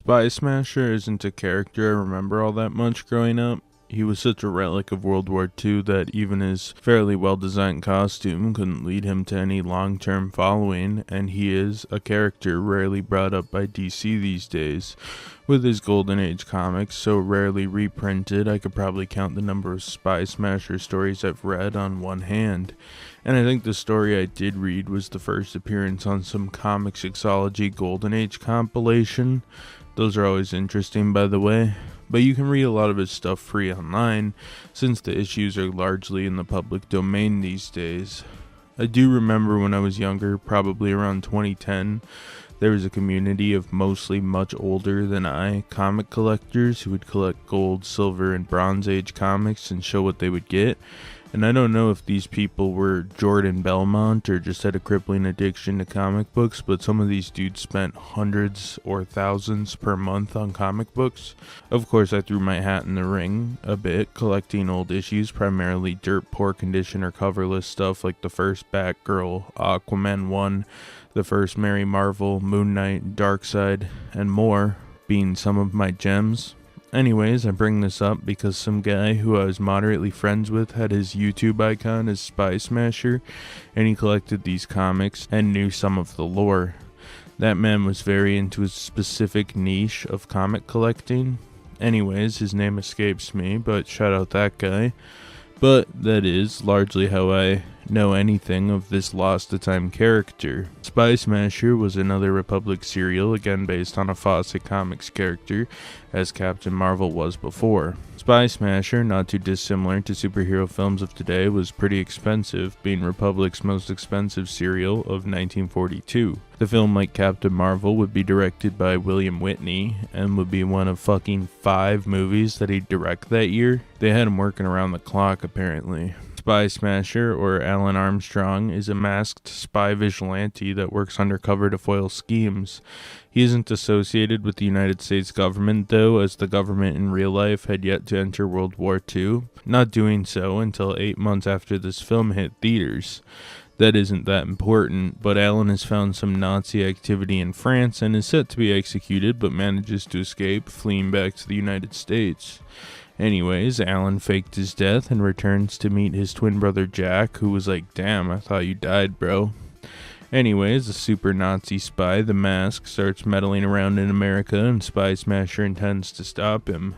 Spy Smasher isn't a character I remember all that much growing up. He was such a relic of World War II that even his fairly well-designed costume couldn't lead him to any long-term following, and he is a character rarely brought up by DC these days. With his Golden Age comics so rarely reprinted, I could probably count the number of Spy Smasher stories I've read on one hand. And I think the story I did read was the first appearance on some Comicsology Golden Age compilation. Those are always interesting, by the way. But you can read a lot of his stuff free online, since the issues are largely in the public domain these days. I do remember when I was younger, probably around 2010, there was a community of mostly much older than I comic collectors who would collect gold, silver, and bronze age comics and show what they would get. And I don't know if these people were Jordan Belmont or just had a crippling addiction to comic books, but some of these dudes spent hundreds or thousands per month on comic books. Of course, I threw my hat in the ring a bit, collecting old issues, primarily dirt poor condition or coverless stuff like the first Batgirl, Aquaman 1, the first Mary Marvel, Moon Knight, Darkseid, and more being some of my gems. Anyways, I bring this up because some guy who I was moderately friends with had his YouTube icon as Spy Smasher, and he collected these comics and knew some of the lore. That man was very into a specific niche of comic collecting. Anyways, his name escapes me, but shout out that guy. But that is largely how I know anything of this lost to time character. Spy Smasher was another Republic serial, again based on a Fawcett Comics character, as Captain Marvel was before. Spy Smasher, not too dissimilar to superhero films of today, was pretty expensive, being Republic's most expensive serial of 1942. The film, like Captain Marvel, would be directed by William Whitney, and would be one of fucking 5 movies that he'd direct that year. They had him working around the clock, apparently. Spy Smasher, or Alan Armstrong, is a masked spy vigilante that works undercover to foil schemes. He isn't associated with the United States government, though, as the government in real life had yet to enter World War II, not doing so until 8 months after this film hit theaters. That isn't that important, but Alan has found some Nazi activity in France and is set to be executed, but manages to escape, fleeing back to the United States. Anyways, Alan faked his death and returns to meet his twin brother Jack, who was like, "Damn, I thought you died, bro." Anyways, a super Nazi spy, the Mask, starts meddling around in America, and Spy Smasher intends to stop him.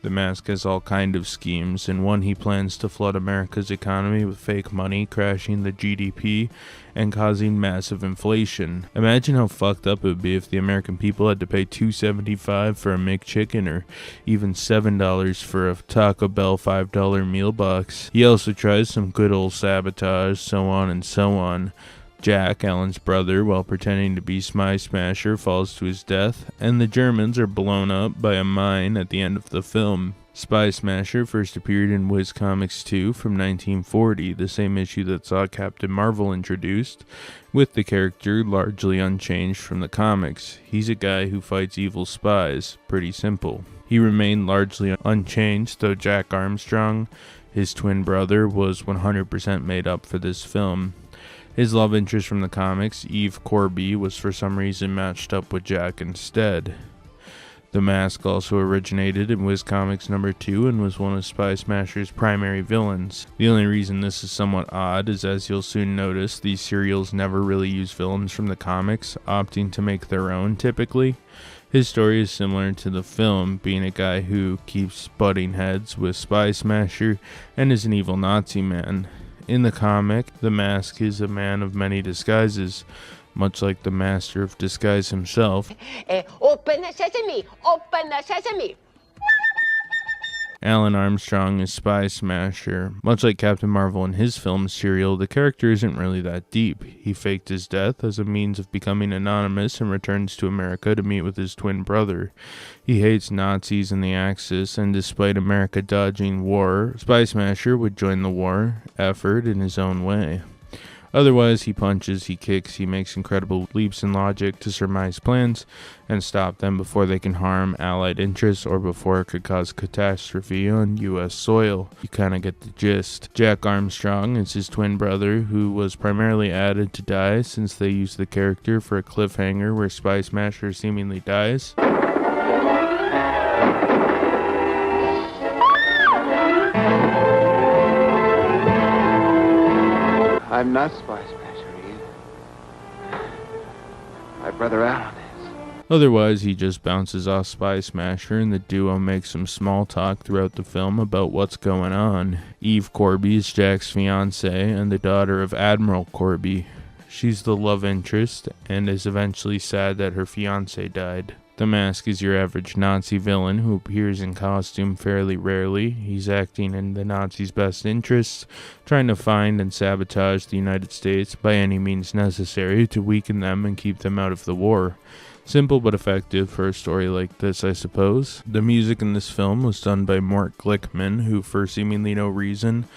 The Mask has all kind of schemes. In one, he plans to flood America's economy with fake money, crashing the GDP and causing massive inflation. Imagine how fucked up it would be if the American people had to pay $2.75 for a McChicken or even $7 for a Taco Bell $5 meal box. He also tries some good old sabotage, so on and so on. Jack, Alan's brother, while pretending to be Spy Smasher, falls to his death, and the Germans are blown up by a mine at the end of the film. Spy Smasher first appeared in Whiz Comics 2 from 1940, the same issue that saw Captain Marvel introduced, with the character largely unchanged from the comics. He's a guy who fights evil spies, pretty simple. He remained largely unchanged, though Jack Armstrong, his twin brother, was 100% made up for this film. His love interest from the comics, Eve Corby, was for some reason matched up with Jack instead. The Mask also originated in Whiz Comics number 2 and was one of Spy Smasher's primary villains. The only reason this is somewhat odd is, as you'll soon notice, these serials never really use villains from the comics, opting to make their own typically. His story is similar to the film, being a guy who keeps butting heads with Spy Smasher and is an evil Nazi man. In the comic, the Mask is a man of many disguises, much like the master of disguise himself. Open sesame! Open sesame! Alan Armstrong is Spy Smasher. Much like Captain Marvel in his film serial, the character isn't really that deep. He faked his death as a means of becoming anonymous and returns to America to meet with his twin brother. He hates Nazis and the Axis, and despite America dodging war, Spy Smasher would join the war effort in his own way. Otherwise, he punches, he kicks, he makes incredible leaps in logic to surmise plans and stop them before they can harm Allied interests or before it could cause catastrophe on U.S. soil. You kinda get the gist. Jack Armstrong is his twin brother, who was primarily added to die since they used the character for a cliffhanger where Spy Smasher seemingly dies. I'm not Spy Smasher, Eve. My brother Alan is. Otherwise, he just bounces off Spy Smasher, and the duo makes some small talk throughout the film about what's going on. Eve Corby is Jack's fiancée and the daughter of Admiral Corby. She's the love interest and is eventually sad that her fiancé died. The Mask is your average Nazi villain who appears in costume fairly rarely. He's acting in the Nazis' best interests, trying to find and sabotage the United States by any means necessary to weaken them and keep them out of the war. Simple but effective for a story like this, I suppose. The music in this film was done by Mort Glickman, who for seemingly no reason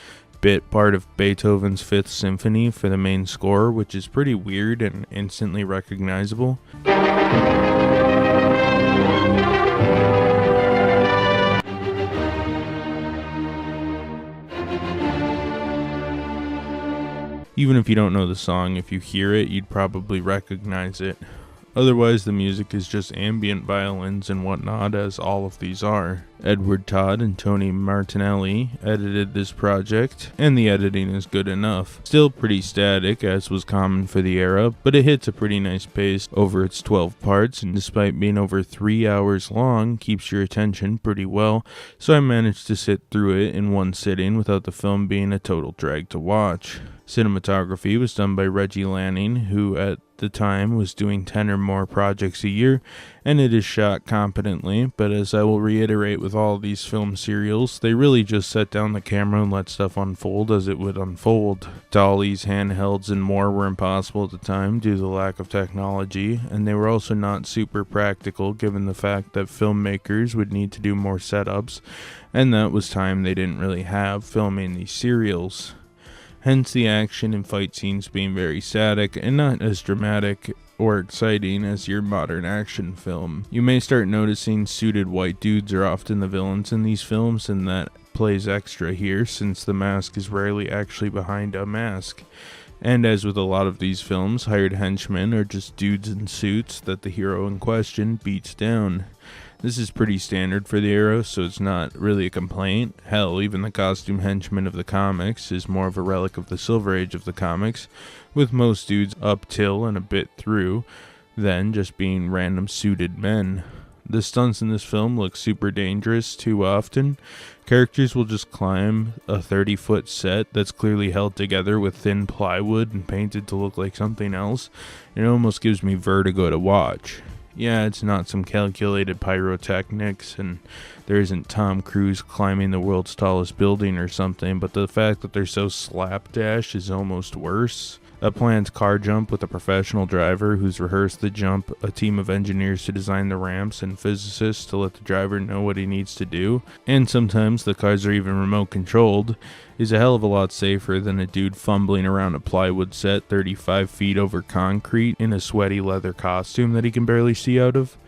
bit part of Beethoven's Fifth Symphony for the main score, which is pretty weird and instantly recognizable. Even if you don't know the song, if you hear it, you'd probably recognize it. Otherwise, the music is just ambient violins and whatnot, as all of these are. Edward Todd and Tony Martinelli edited this project, and the editing is good enough. Still pretty static, as was common for the era, but it hits a pretty nice pace over its 12 parts, and despite being over 3 hours long, keeps your attention pretty well, so I managed to sit through it in one sitting without the film being a total drag to watch. Cinematography was done by Reggie Lanning, who at the time was doing 10 or more projects a year, and it is shot competently, but as I will reiterate with all these film serials, they really just set down the camera and let stuff unfold as it would unfold. Dollies, handhelds, and more were impossible at the time due to the lack of technology, and they were also not super practical given the fact that filmmakers would need to do more setups, and that was time they didn't really have filming these serials. Hence the action and fight scenes being very static and not as dramatic or exciting as your modern action film. You may start noticing suited white dudes are often the villains in these films, and that plays extra here since the mask is rarely actually behind a mask. And as with a lot of these films, hired henchmen are just dudes in suits that the hero in question beats down. This is pretty standard for the era, so it's not really a complaint. Hell, even the costume henchman of the comics is more of a relic of the Silver Age of the comics, with most dudes up till and a bit through then just being random suited men. The stunts in this film look super dangerous too often. Characters will just climb a 30-foot set that's clearly held together with thin plywood and painted to look like something else. It almost gives me vertigo to watch. Yeah, it's not some calculated pyrotechnics, and there isn't Tom Cruise climbing the world's tallest building or something, but the fact that they're so slapdash is almost worse. A planned car jump with a professional driver who's rehearsed the jump, a team of engineers to design the ramps, and physicists to let the driver know what he needs to do, and sometimes the cars are even remote controlled, is a hell of a lot safer than a dude fumbling around a plywood set 35 feet over concrete in a sweaty leather costume that he can barely see out of.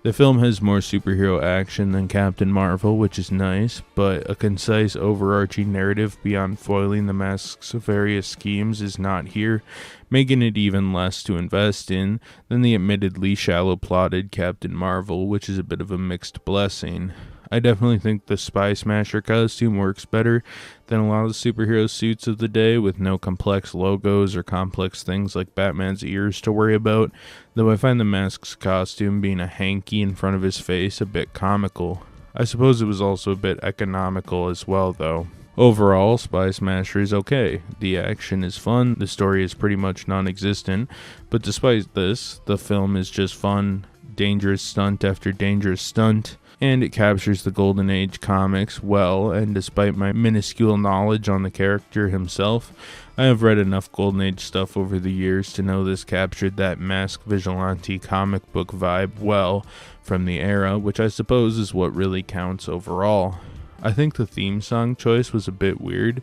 The film has more superhero action than Captain Marvel, which is nice, but a concise, overarching narrative beyond foiling the Mask's various schemes is not here, making it even less to invest in than the admittedly shallow-plotted Captain Marvel, which is a bit of a mixed blessing. I definitely think the Spy Smasher costume works better than a lot of the superhero suits of the day, with no complex logos or complex things like Batman's ears to worry about, though I find the Mask's costume being a hanky in front of his face a bit comical. I suppose it was also a bit economical as well, though. Overall, Spy Smasher is okay. The action is fun, the story is pretty much non-existent, but despite this, the film is just fun, dangerous stunt after dangerous stunt, and it captures the Golden Age comics well, and despite my minuscule knowledge on the character himself, I have read enough Golden Age stuff over the years to know this captured that masked vigilante comic book vibe well from the era, which I suppose is what really counts overall. I think the theme song choice was a bit weird,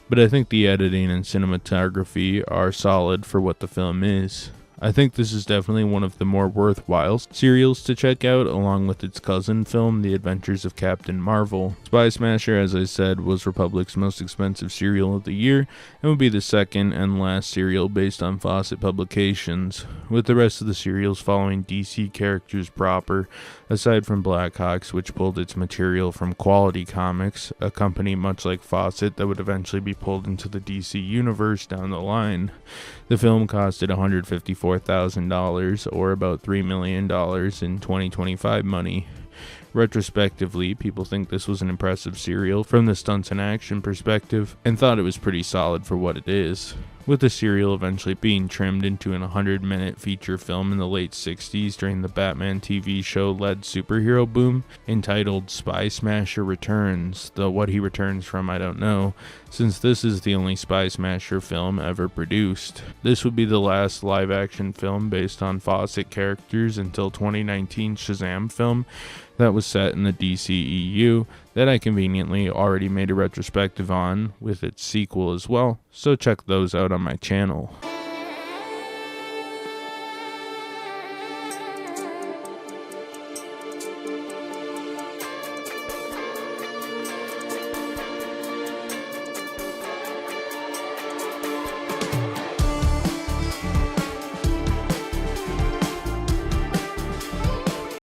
but I think the editing and cinematography are solid for what the film is. I think this is definitely one of the more worthwhile serials to check out, along with its cousin film, The Adventures of Captain Marvel. Spy Smasher, as I said, was Republic's most expensive serial of the year, and would be the second and last serial based on Fawcett Publications, with the rest of the serials following DC characters proper, aside from Blackhawks, which pulled its material from Quality Comics, a company much like Fawcett that would eventually be pulled into the DC universe down the line. The film costed $154,000, or about $3 million in 2025 money. Retrospectively, people think this was an impressive serial from the stunts and action perspective, and thought it was pretty solid for what it is, with the serial eventually being trimmed into an 100-minute feature film in the late 60s during the Batman TV show-led superhero boom, entitled Spy Smasher Returns, though what he returns from I don't know, since this is the only Spy Smasher film ever produced. This would be the last live-action film based on Fawcett characters until 2019 Shazam film that was set in the DCEU that I conveniently already made a retrospective on with its sequel as well, so check those out on my channel.